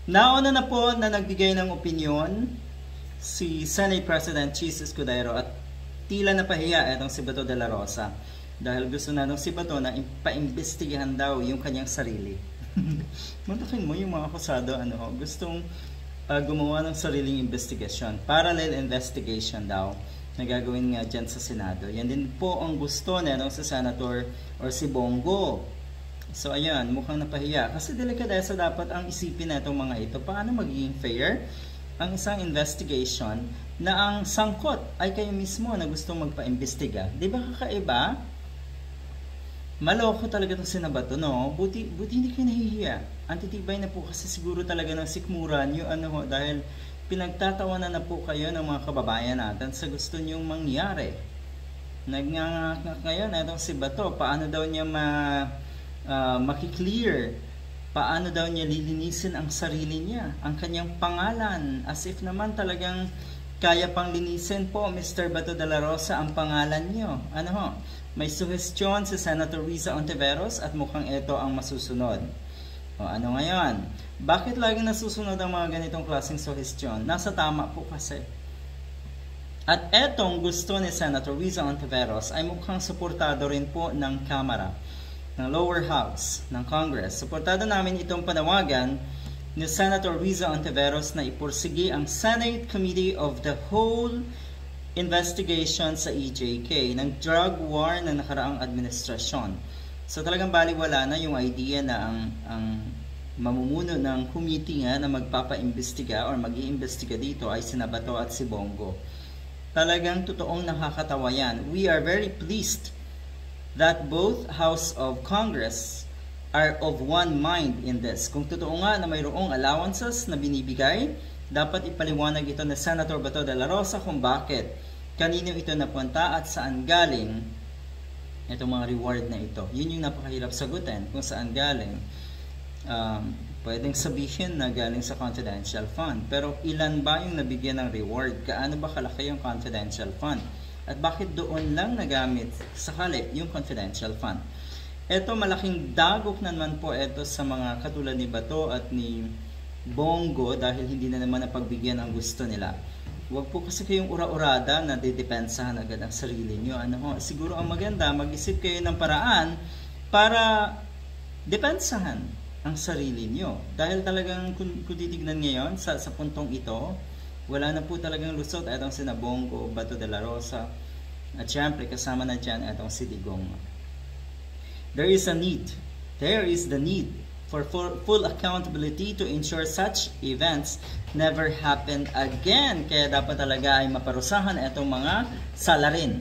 Nauna na po na nagbigay ng opinyon si Senate President Chis Escudero at tila napahiya itong si Bato de la Rosa dahil gusto na nung si Bato na paimbestigahan daw yung kanyang sarili. Matakin mo yung mga akusado, gustong gumawa ng sariling investigasyon. Parallel investigation daw na gagawin nga dyan sa Senado. Yan din po ang gusto na si Senator or si Bongo. So ayan, mukhang napahiya. Kasi delikadesa dapat ang isipin na itong mga ito. Paano magiging fair ang isang investigation na ang sangkot ay kayo mismo na gustong magpa-imbestiga? Di ba kakaiba? Maloko talaga itong sinabato, no? Buti hindi kayo nahihiya. Antitibay na po kasi siguro talaga ng sikmuran yung dahil pinagtatawanan na po kayo ng mga kababayan natin sa gusto nyong mangyari. Nagngangak ngayon itong si Bato, paano daw niya makiklear, paano daw niya lilinisin ang sarili niya, ang kanyang pangalan, as if naman talagang kaya pang linisin po, Mr. Bato de la Rosa, ang pangalan niyo. May suhestyon si Senator Riza Ontiveros at mukhang ito ang masusunod. Ano ngayon? Bakit laging nasusunod ang mga ganitong klaseng suhestyon? Nasa tama po kasi. At etong gusto ni Senator Riza Ontiveros ay mukhang suportado rin po ng Kamara, ng lower house ng Congress. Suportado namin itong panawagan ni Senator Riza Ontiveros na ipursigi ang Senate Committee of the Whole investigation sa EJK ng drug war ng nakaraang administrasyon. So talagang baliwala na yung idea na ang mamumuno ng committee nga na magpapa-imbestiga or mag-iimbestiga dito ay sina Bato at si Bongo. Talagang totoong nakakatawa yan. We are very pleased that both House of Congress are of one mind in this. Kung totoo nga na mayroong allowances na binibigay, dapat ipaliwanag ito na Senator Bato de la Rosa kung bakit, kanino ito napunta at saan galing itong mga reward na ito. Yun yung napakahirap sagutin kung saan galing. Pwedeng sabihin na galing sa confidential fund, pero ilan ba yung nabigyan ng reward? Kaano ba kalaki yung confidential fund? At bakit doon lang nagamit sakali yung confidential fund? Ito, malaking dagok naman po ito sa mga katulad ni Bato at ni Bongo dahil hindi na naman napagbigyan ang gusto nila. Huwag po kasi kayong ura-urada na didepensahan agad ang sarili nyo. Siguro ang maganda, mag-isip kayo ng paraan para depensahan ang sarili nyo. Dahil talagang kung titignan ngayon sa puntong ito, wala na po talagang lusot itong sina Bongo, Bato de la Rosa, at syempre kasama na dyan itong si Digong. There is the need for full accountability to ensure such events never happen again. Kaya dapat talaga ay maparusahan itong mga salarin.